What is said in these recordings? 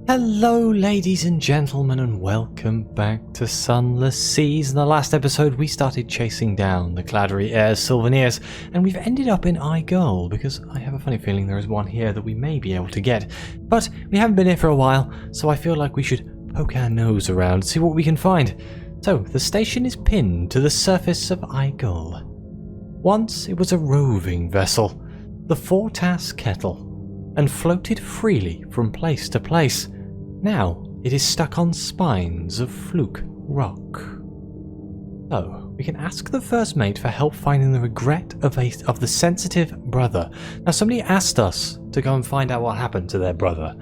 Hello ladies and gentlemen, and welcome back to Sunless Seas. In the last episode we started chasing down the Claddery Heirs Sylvaners, and we've ended up in Aigul because I have a funny feeling there is one here that we may be able to get. But we haven't been here for a while, so I feel like we should poke our nose around and see what we can find. So the station is pinned to the surface of Aigul. Once it was a roving vessel, the Fortas Kettle, and floated freely from place to place. Now it is stuck on spines of fluke rock. So we can ask the first mate for help finding the regret of the sensitive brother. Now somebody asked us to go and find out what happened to their brother.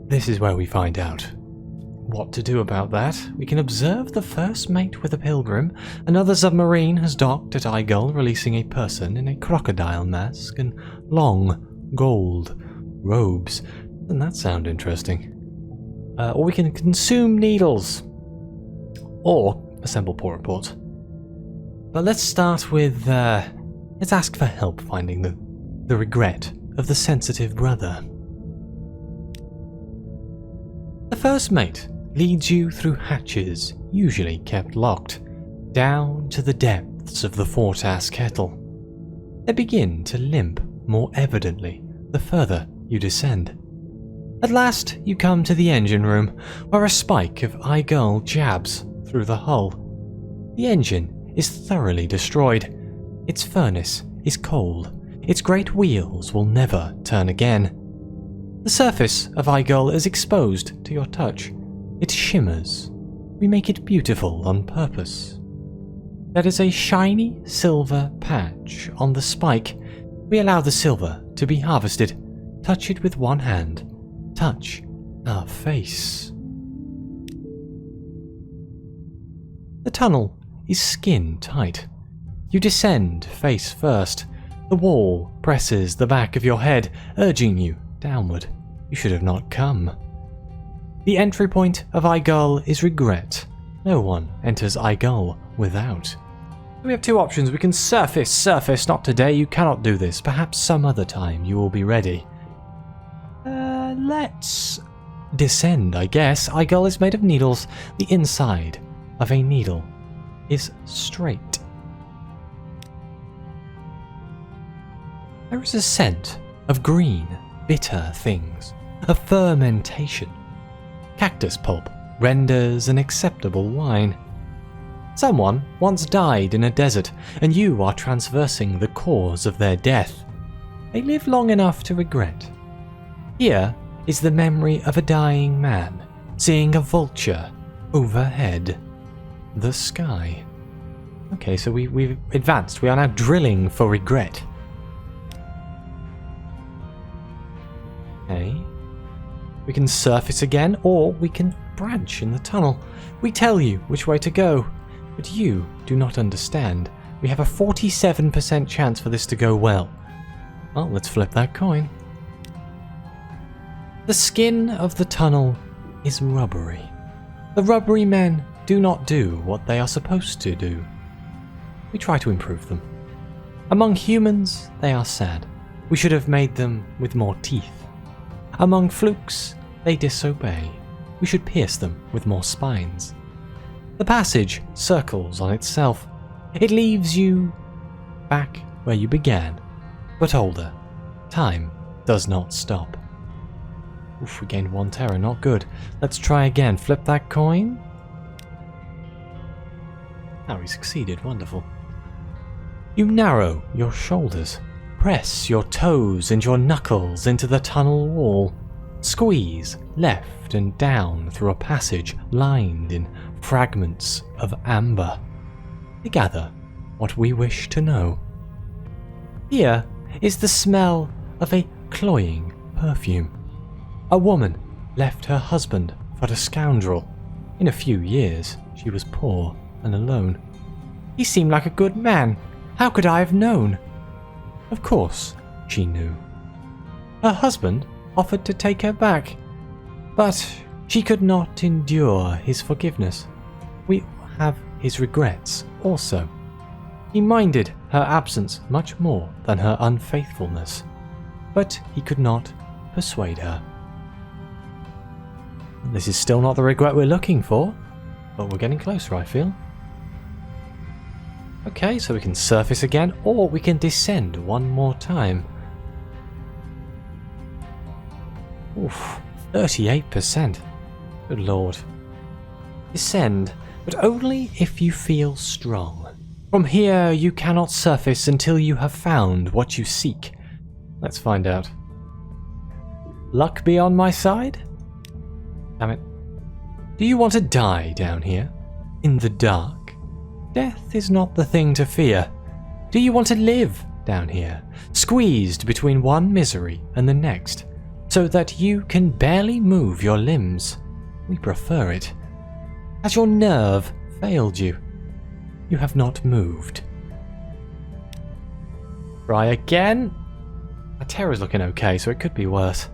This is where we find out what to do about that. We can observe the first mate with a pilgrim. Another submarine has docked at Aigul, releasing a person in a crocodile mask and long gold robes. Doesn't that sound interesting? Or we can consume needles, or assemble port reports. But let's start with, let's ask for help finding the regret of the sensitive brother. The first mate leads you through hatches, usually kept locked, down to the depths of the Fortas Kettle. They begin to limp more evidently the further you descend. At last you come to the engine room, where a spike of Aigul jabs through the hull. The engine is thoroughly destroyed. Its furnace is cold. Its great wheels will never turn again. The surface of Aigul is exposed to your touch. It shimmers. We make it beautiful on purpose. There is a shiny silver patch on the spike. We allow the silver to be harvested. Touch it with one hand. Touch our face. The tunnel is skin tight. You descend face first. The wall presses the back of your head, urging you downward. You should have not come. The entry point of Aigul is regret. No one enters Aigul without. We have two options. We can surface. Not today, you cannot do this. Perhaps some other time you will be ready. Let's descend, I guess. Aigul is made of needles. The inside of a needle is straight. There is a scent of green, bitter things, of fermentation. Cactus pulp renders an acceptable wine. Someone once died in a desert, and you are transversing the cause of their death. They live long enough to regret. Here is the memory of a dying man, seeing a vulture overhead the sky. Okay, so we've advanced. We are now drilling for regret. Okay. We can surface again, or we can branch in the tunnel. We tell you which way to go, but you do not understand. We have a 47% chance for this to go well. Well, let's flip that coin. The skin of the tunnel is rubbery. The rubbery men do not do what they are supposed to do. We try to improve them. Among humans, they are sad. We should have made them with more teeth. Among flukes, they disobey. We should pierce them with more spines. The passage circles on itself. It leaves you back where you began, but older. Time does not stop. Oof, we gained 1 terror, not good. Let's try again. Flip that coin. Now we succeeded, wonderful. You narrow your shoulders. Press your toes and your knuckles into the tunnel wall. Squeeze left and down through a passage lined in fragments of amber. We gather what we wish to know. Here is the smell of a cloying perfume. A woman left her husband for a scoundrel. In a few years, she was poor and alone. He seemed like a good man. How could I have known? Of course, she knew. Her husband offered to take her back, but she could not endure his forgiveness. We have his regrets also. He minded her absence much more than her unfaithfulness, but he could not persuade her. This is still not the regret we're looking for, but we're getting closer, I feel. Okay, so we can surface again, or we can descend one more time. Oof, 38%. Good lord. Descend, but only if you feel strong. From here, you cannot surface until you have found what you seek. Let's find out. Luck be on my side? Damn it. Do you want to die down here? In the dark? Death is not the thing to fear. Do you want to live down here? Squeezed between one misery and the next, so that you can barely move your limbs? We prefer it. Has your nerve failed you? You have not moved. Try again. My terror's looking okay, so it could be worse.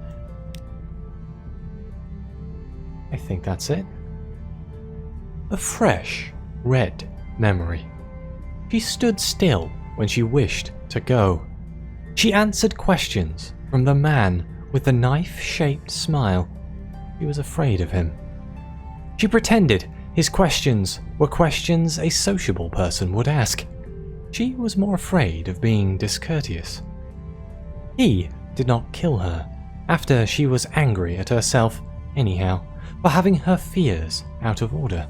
I think that's it. A fresh, red memory. She stood still when she wished to go. She answered questions from the man with the knife-shaped smile. She was afraid of him. She pretended his questions were questions a sociable person would ask. She was more afraid of being discourteous. He did not kill her, after she was angry at herself anyhow, for having her fears out of order.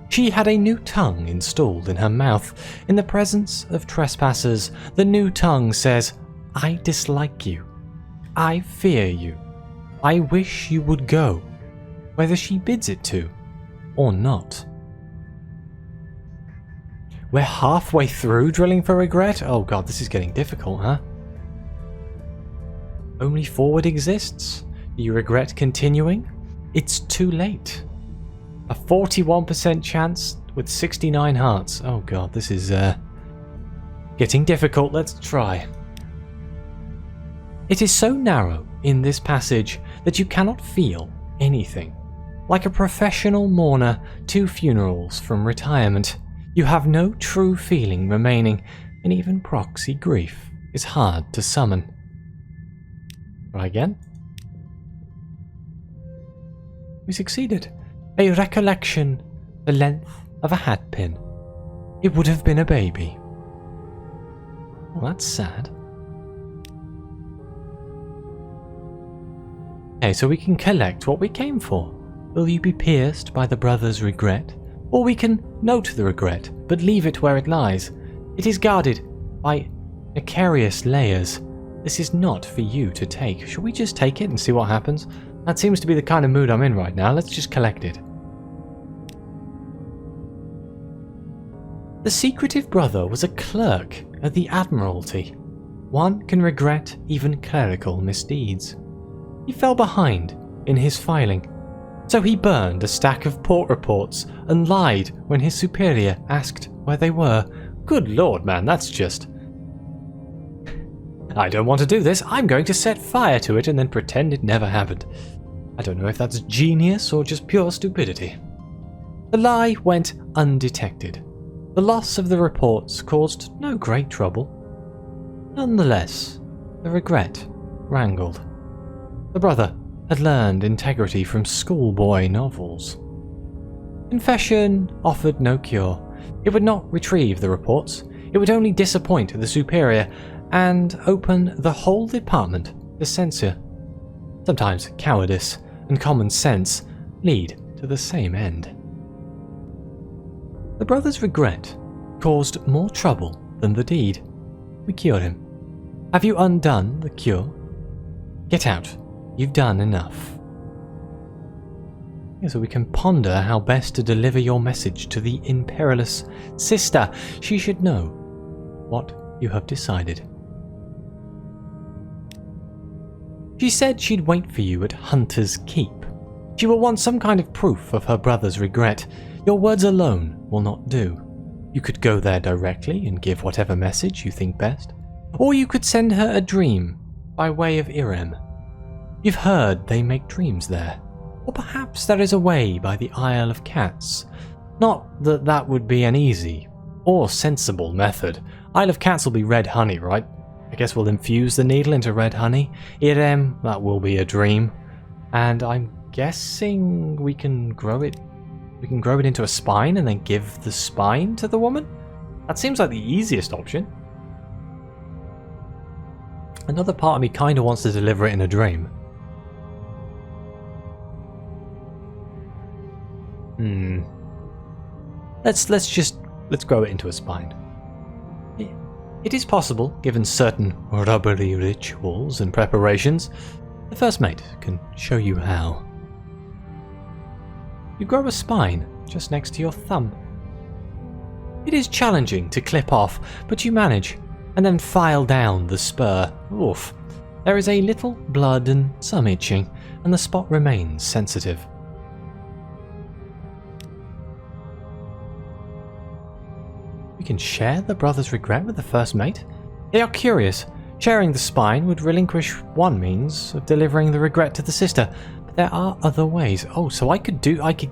She had a new tongue installed in her mouth. In the presence of trespassers, the new tongue says, I dislike you. I fear you. I wish you would go, whether she bids it to or not. We're halfway through drilling for regret? Oh god, this is getting difficult, huh? Only forward exists? Do you regret continuing? It's too late. A 41% chance with 69 hearts. Oh god, this is getting difficult. Let's try. It is so narrow in this passage that you cannot feel anything. Like a professional mourner 2 funerals from retirement, you have no true feeling remaining, and even proxy grief is hard to summon. Try again. We succeeded. A recollection the length of a hatpin. It would have been a baby. Well, that's sad. Okay, so we can collect what we came for. Will you be pierced by the brother's regret? Or we can note the regret, but leave it where it lies. It is guarded by nefarious layers. This is not for you to take. Should we just take it and see what happens? That seems to be the kind of mood I'm in right now. Let's just collect it. The secretive brother was a clerk at the Admiralty. One can regret even clerical misdeeds. He fell behind in his filing, so he burned a stack of port reports and lied when his superior asked where they were. Good lord, man, that's just... I don't want to do this. I'm going to set fire to it and then pretend it never happened. I don't know if that's genius or just pure stupidity. The lie went undetected. The loss of the reports caused no great trouble. Nonetheless, the regret wrangled. The brother had learned integrity from schoolboy novels. Confession offered no cure. It would not retrieve the reports. It would only disappoint the superior and open the whole department to censure. Sometimes cowardice and common sense lead to the same end. The brother's regret caused more trouble than the deed. We cured him. Have you undone the cure? Get out. You've done enough. So we can ponder how best to deliver your message to the imperious sister. She should know what you have decided. She said she'd wait for you at Hunter's Keep. She will want some kind of proof of her brother's regret. Your words alone will not do. You could go there directly and give whatever message you think best. Or you could send her a dream by way of Irem. You've heard they make dreams there. Or perhaps there is a way by the Isle of Cats. Not that that would be an easy or sensible method. Isle of Cats will be red honey, right? I guess we'll infuse the needle into red honey. Irem, that will be a dream. And I'm guessing we can grow it. We can grow it into a spine and then give the spine to the woman? That seems like the easiest option. Another part of me kind of wants to deliver it in a dream. Let's grow it into a spine. It is possible, given certain rubbery rituals and preparations. The first mate can show you how. You grow a spine just next to your thumb. It is challenging to clip off, but you manage, and then file down the spur. Oof. There is a little blood and some itching, and the spot remains sensitive. We can share the brother's regret with the first mate. They are curious. Sharing the spine would relinquish one means of delivering the regret to the sister, but there are other ways. Oh, so I could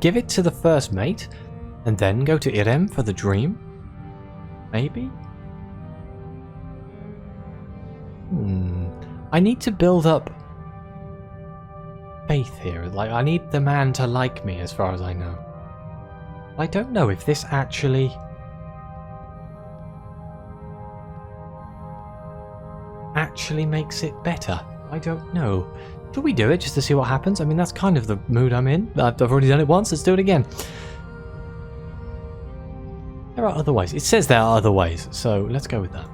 give it to the first mate, and then go to Irem for the dream? Maybe? I need to build up faith here. Like, I need the man to like me, as far as I know. I don't know if this actually makes it better. I don't know. Should we do it just to see what happens? I mean, that's kind of the mood I'm in. I've already done it once, let's do it again. There are other ways. It says there are other ways, so let's go with that.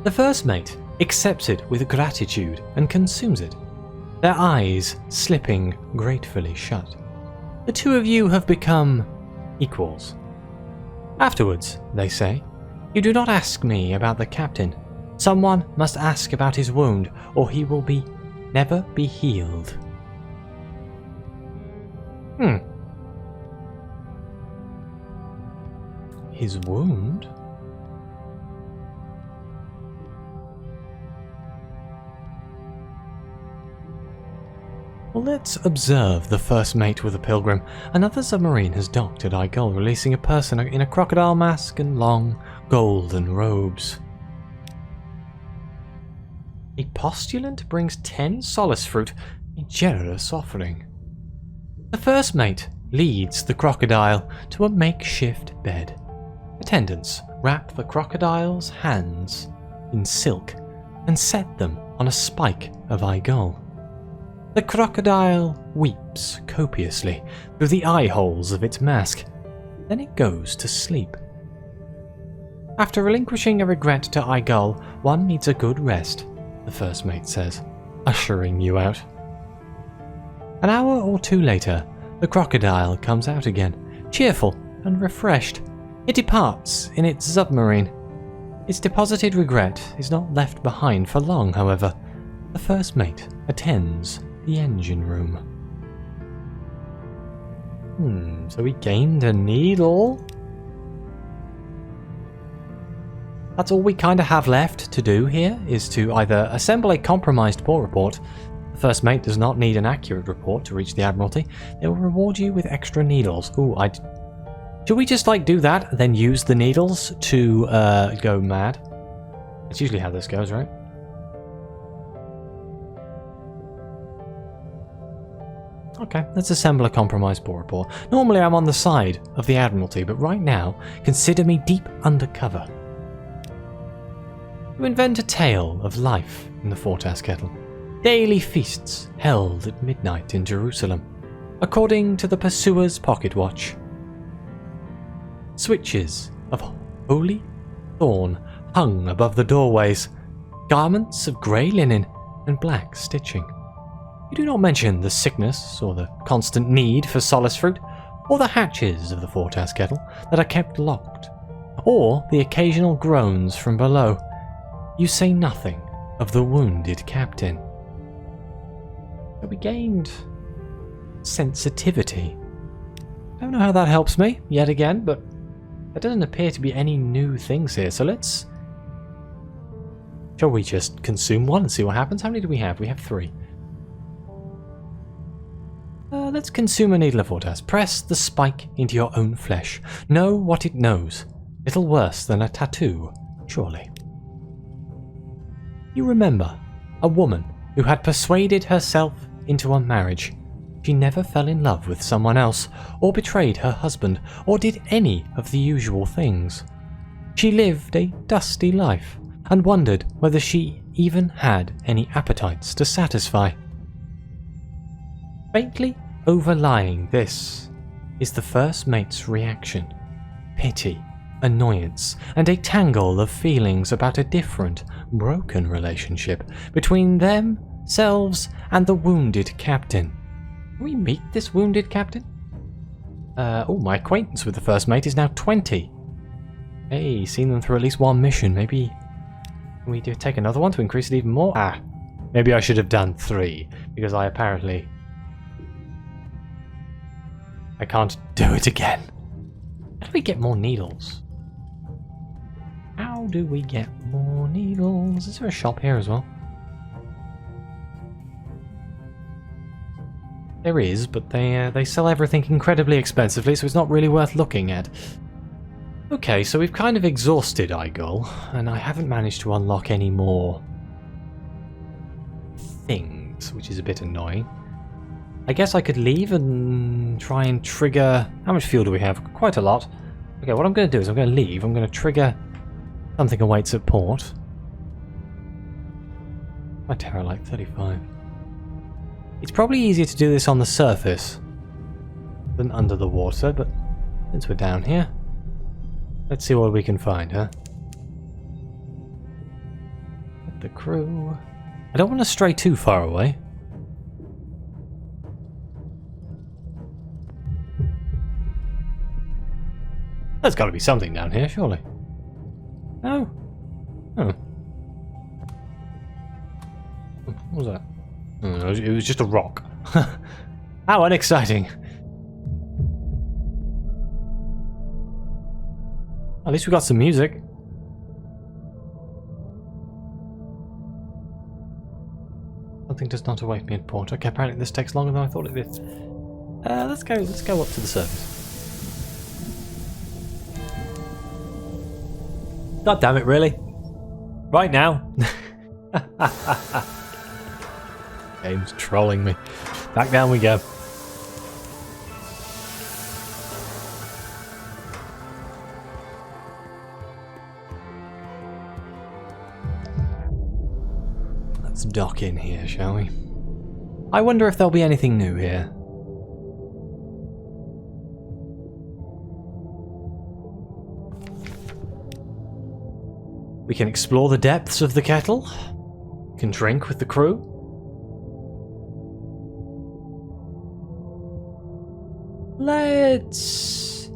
The first mate accepts it with gratitude and consumes it, their eyes slipping gratefully shut. The two of you have become equals. Afterwards, they say, you do not ask me about the captain. Someone must ask about his wound, or he will never be healed. His wound? Well, let's observe the first mate with a pilgrim. Another submarine has docked at Aigul, releasing a person in a crocodile mask and long golden robes. A postulant brings 10 solace fruit, a generous offering. The first mate leads the crocodile to a makeshift bed. Attendants wrap the crocodile's hands in silk and set them on a spike of Aigul. The crocodile weeps copiously through the eye holes of its mask. Then it goes to sleep. After relinquishing a regret to Aigul, one needs a good rest, the first mate says, ushering you out. An hour or two later, the crocodile comes out again, cheerful and refreshed. It departs in its submarine. Its deposited regret is not left behind for long, however. The first mate attends the engine room. So we gained a needle? That's all we kind of have left to do here, is to either assemble a compromised port report. The first mate does not need an accurate report to reach the Admiralty. They will reward you with extra needles. Ooh, should we just do that, then use the needles to go mad? That's usually how this goes, right? Okay, let's assemble a compromised port report. Normally I'm on the side of the Admiralty, but right now, consider me deep undercover. You invent a tale of life in the Fortas kettle. Daily feasts held at midnight in Jerusalem, according to the pursuer's pocket watch. Switches of holy thorn hung above the doorways, garments of grey linen and black stitching. You do not mention the sickness or the constant need for solace fruit, or the hatches of the Fortas kettle that are kept locked, or the occasional groans from below. You say nothing of the wounded captain. So we gained sensitivity. I don't know how that helps me, yet again, but there doesn't appear to be any new things here, so shall we just consume one and see what happens? How many do we have? We have 3. Let's consume a needle of Fortas. Press the spike into your own flesh. Know what it knows. Little worse than a tattoo, surely. You remember a woman who had persuaded herself into a marriage. She never fell in love with someone else, or betrayed her husband, or did any of the usual things. She lived a dusty life, and wondered whether she even had any appetites to satisfy. Faintly overlying this is the first mate's reaction: pity, annoyance, and a tangle of feelings about a different, broken relationship between themselves and the wounded captain. Can we meet this wounded captain? My acquaintance with the first mate is now 20. Hey, seen them through at least one mission. Maybe can we take another one to increase it even more? Maybe I should have done 3, because I can't do it again. How do we get more needles? How do we get more needles? Is there a shop here as well? There is, but they sell everything incredibly expensively, so it's not really worth looking at. Okay, so we've kind of exhausted Aigul, and I haven't managed to unlock any more things, which is a bit annoying. I guess I could leave and try and trigger... How much fuel do we have? Quite a lot. Okay, what I'm going to do is I'm going to leave. I'm going to trigger something awaits at port. My terror like 35. It's probably easier to do this on the surface than under the water, but since we're down here, let's see what we can find, huh? With the crew. I don't want to stray too far away. There's got to be something down here, surely. No? Oh. What was that? Oh, it was just a rock. How unexciting. At least we got some music. Something does not await me at port. Okay, apparently this takes longer than I thought it did. Let's go up to the surface. God damn it, really? Right now? Game's trolling me. Back down we go. Let's dock in here, shall we? I wonder if there'll be anything new here. We can explore the depths of the kettle. We can drink with the crew. Let's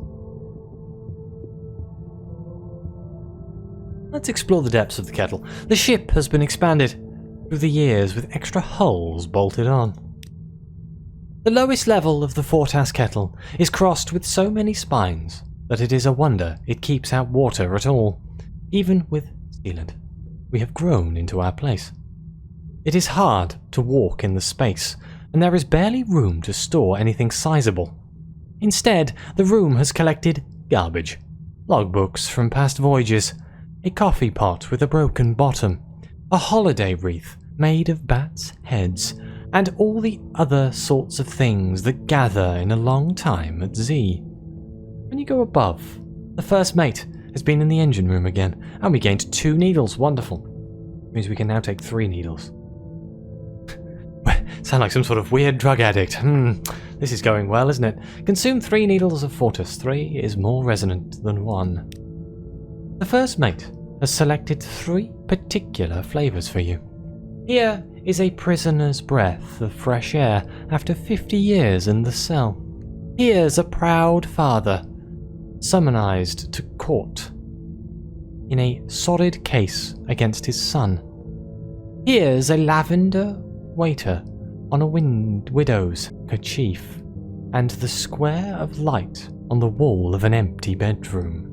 explore the depths of the kettle. The ship has been expanded through the years with extra hulls bolted on. The lowest level of the foretasque kettle is crossed with so many spines that it is a wonder it keeps out water at all. Even with sealant, we have grown into our place. It is hard to walk in the space, and there is barely room to store anything sizable. Instead, the room has collected garbage, logbooks from past voyages, a coffee pot with a broken bottom, a holiday wreath made of bats' heads, and all the other sorts of things that gather in a long time at sea. When you go above, the first mate has been in the engine room again, and we gained 2 needles. Wonderful. Means we can now take 3 needles. Sound like some sort of weird drug addict. This is going well, isn't it? Consume 3 needles of Fortis. 3 is more resonant than 1. The first mate has selected 3 particular flavours for you. Here is a prisoner's breath of fresh air after 50 years in the cell. Here's a proud father, summonized to court in a solid case against his son. Here's a lavender waiter on a widow's kerchief, and the square of light on the wall of an empty bedroom.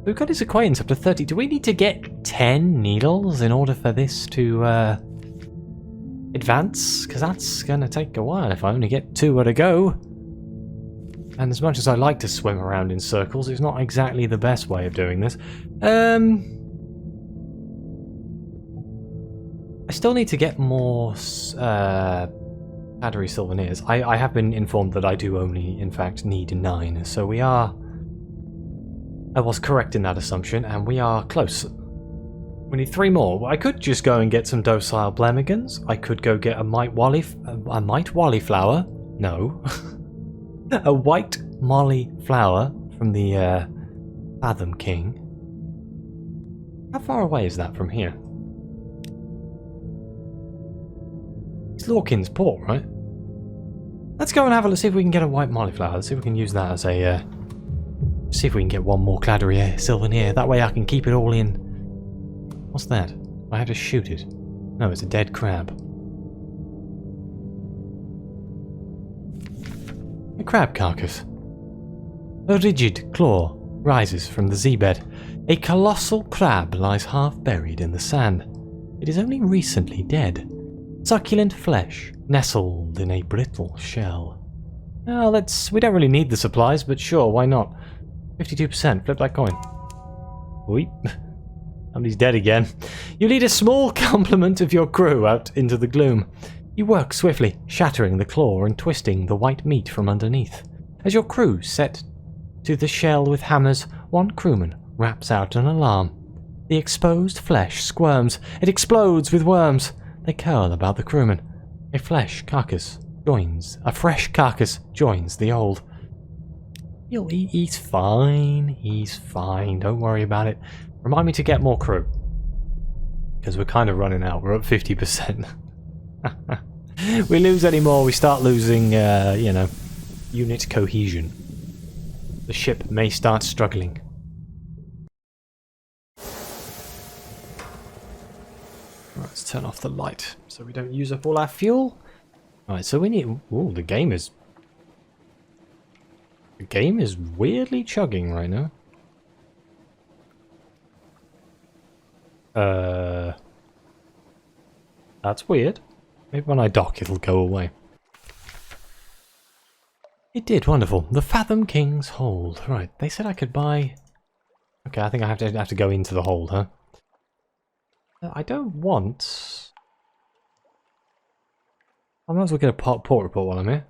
We've got his acquaintance up to 30. Do we need to get 10 needles in order for this to advance? Because that's going to take a while if I only get 2 at a go. And as much as I like to swim around in circles, it's not exactly the best way of doing this. I still need to get more Claddery Souvenirs. I have been informed that I do only, in fact, need 9, so we are... I was correct in that assumption, and we are close. We need 3 more. I could just go and get some docile Blemigans. I could go get a Might Wally flower? No. A white molly flower from the Fathom King. How far away is that from here? It's Lorkin's Port, right? Let's go and have a look, see if we can get a white molly flower. Let's see if we can use that as a... see if we can get one more Claddery Souvenir. That way I can keep it all in... What's that? I have to shoot it. No, it's a dead crab. A crab carcass. A rigid claw rises from the seabed. A colossal crab lies half buried in the sand. It is only recently dead. Succulent flesh nestled in a brittle shell. Now we don't really need the supplies, but sure, why not? 52%, flip that coin. Weep. Somebody's dead again. You lead a small complement of your crew out into the gloom. You work swiftly, shattering the claw and twisting the white meat from underneath. As your crew set to the shell with hammers, one crewman raps out an alarm. The exposed flesh squirms. It explodes with worms. They curl about the crewman. A fresh carcass joins the old. He's fine. He's fine. Don't worry about it. Remind me to get more crew. Because we're kind of running out. We're at 50%. We lose any more, we start losing, you know, unit cohesion. The ship may start struggling. Right, let's turn off the light so we don't use up all our fuel. Right, so we need... Ooh, the game is... The game is weirdly chugging right now. That's weird. Maybe when I dock it'll go away. It did, wonderful. The Fathom King's hold. Right, they said I could buy... Okay, I think I have to go into the hold, huh? I don't want... I might as well get a port report while I'm here.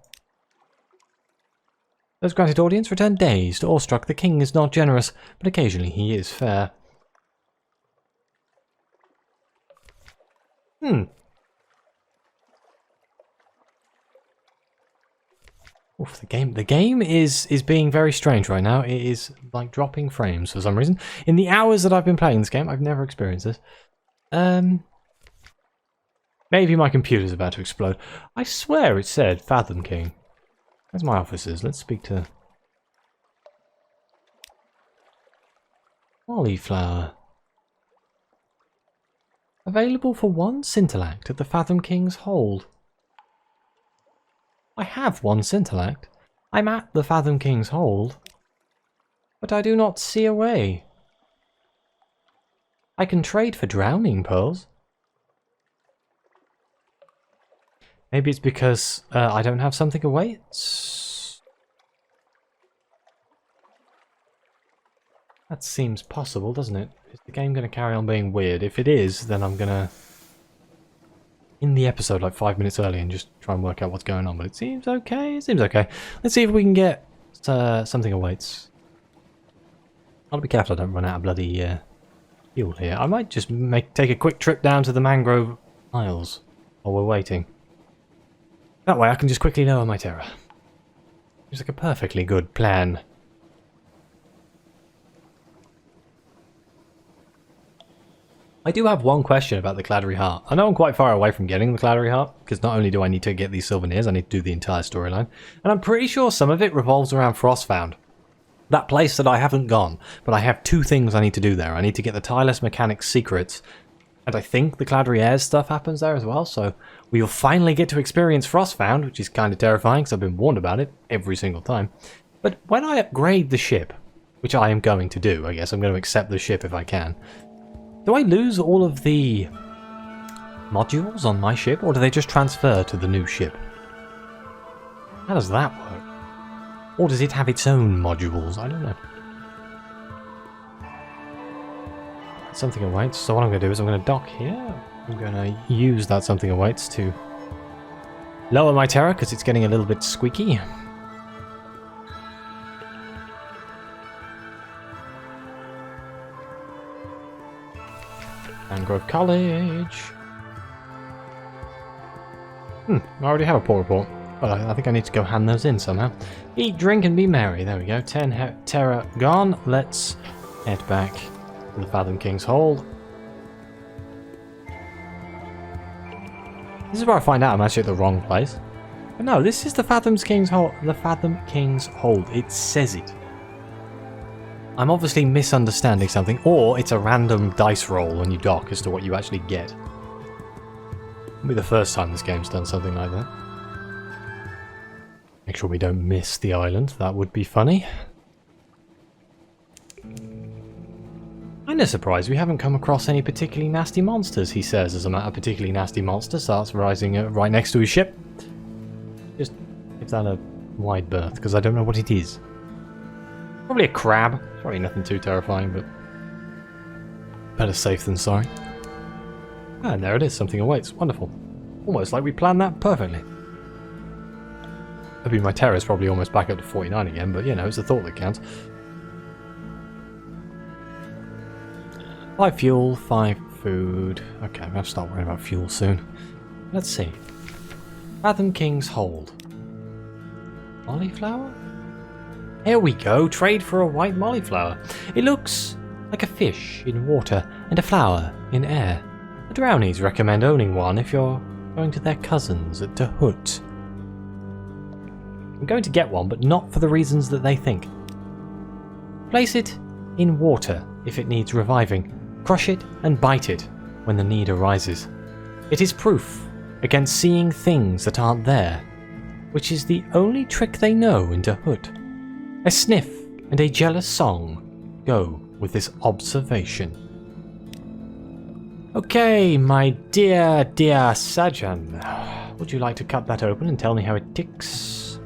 Those granted audience return dazed, awestruck. The king is not generous, but occasionally he is fair. Oof, the game is being very strange right now. It is like dropping frames for some reason. In the hours that I've been playing this game, I've never experienced this. Maybe my computer's about to explode. I swear it said Fathom King. Where's my officers? Let's speak to... Cauliflower. Available for 1 scintillact at the Fathom King's hold. I have 1 scintillact. I'm at the Fathom King's hold. But I do not see a way. I can trade for drowning pearls. Maybe it's because I don't have something awaits. That seems possible, doesn't it? Is the game going to carry on being weird? If it is, then I'm going to end the episode like 5 minutes early and just try and work out what's going on. But it seems okay. It seems okay. Let's see if we can get something awaits. I'll be careful I don't run out of bloody fuel here. I might just take a quick trip down to the mangrove isles while we're waiting. That way I can just quickly lower my terror. Seems like a perfectly good plan. I do have one question about the Claddery Heart. I know I'm quite far away from getting the Claddery Heart, because not only do I need to get these souvenirs, I need to do the entire storyline. And I'm pretty sure some of it revolves around Frostfound. That place that I haven't gone, but I have 2 things I need to do there. I need to get the Tireless Mechanics secrets, and I think the Claddery Airs stuff happens there as well, so we'll finally get to experience Frostfound, which is kind of terrifying, because I've been warned about it every single time. But when I upgrade the ship, which I am going to do, I guess I'm going to accept the ship if I can, do I lose all of the modules on my ship, or do they just transfer to the new ship? How does that work? Or does it have its own modules? I don't know. Something awaits. So what I'm going to do is I'm going to dock here. I'm going to use that something awaits to lower my terror because it's getting a little bit squeaky. Mangrove College. I already have a poor report. But I think I need to go hand those in somehow. Eat, drink, and be merry. There we go. 10 terror gone. Let's head back to the Fathom King's Hold. This is where I find out I'm actually at the wrong place. But no, this is the Fathom King's Hold. The Fathom King's Hold. It says it. I'm obviously misunderstanding something, or it's a random dice roll when you dock as to what you actually get. It'll be the first time this game's done something like that. Make sure we don't miss the island. That would be funny. Kinda surprised we haven't come across any particularly nasty monsters, he says, as a particularly nasty monster starts rising right next to his ship. Just give that a wide berth, because I don't know what it is. Probably a crab. Probably nothing too terrifying, but better safe than sorry. And there it is, something awaits. Wonderful. Almost like we planned that perfectly. I mean, my terror is probably almost back up to 49 again, but you know, it's the thought that counts. 5 fuel, 5 food. Okay, I'm going to start worrying about fuel soon. Let's see. Fathom King's Hold. Molliflower? Here we go, trade for a white molliflower. It looks like a fish in water and a flower in air. The Drownies recommend owning one if you're going to their cousins at De Hut. I'm going to get one, but not for the reasons that they think. Place it in water if it needs reviving. Crush it and bite it when the need arises. It is proof against seeing things that aren't there, which is the only trick they know in De Hut. A sniff and a jealous song go with this observation. Okay, my dear Sajan, would you like to cut that open and tell me how it ticks?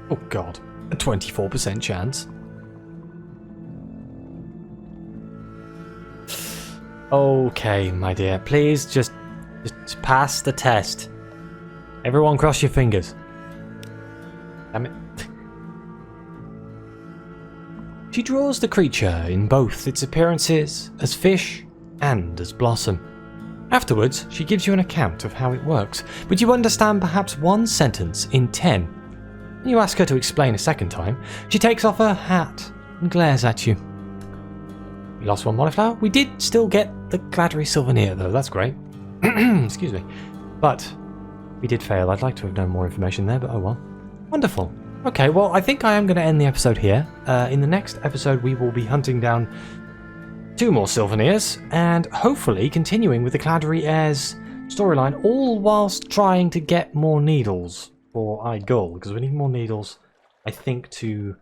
Oh god, a 24% chance. Okay, my dear, please just pass the test. Everyone cross your fingers. Damn it. She draws the creature in both its appearances as fish and as blossom. Afterwards, she gives you an account of how it works, but you understand perhaps one sentence in 10. When you ask her to explain a second time, she takes off her hat and glares at you. We lost one molliflower. We did still get the Claddery Souvenir though, that's great. Excuse me. But we did fail. I'd like to have known more information there, but oh well. Wonderful. Okay, well, I think I am going to end the episode here. In the next episode, we will be hunting down 2 more Souvenirs, and hopefully continuing with the Claddery Heirs storyline, all whilst trying to get more needles for Aigul, because we need more needles, I think, to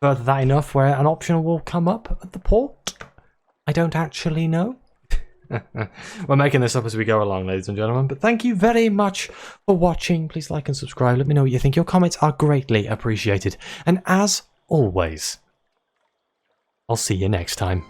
further that enough where an optional will come up at the port. I don't actually know. We're making this up as we go along, ladies and gentlemen, but thank you very much for watching. Please like and subscribe. Let me know what you think. Your comments are greatly appreciated. And as always, I'll see you next time.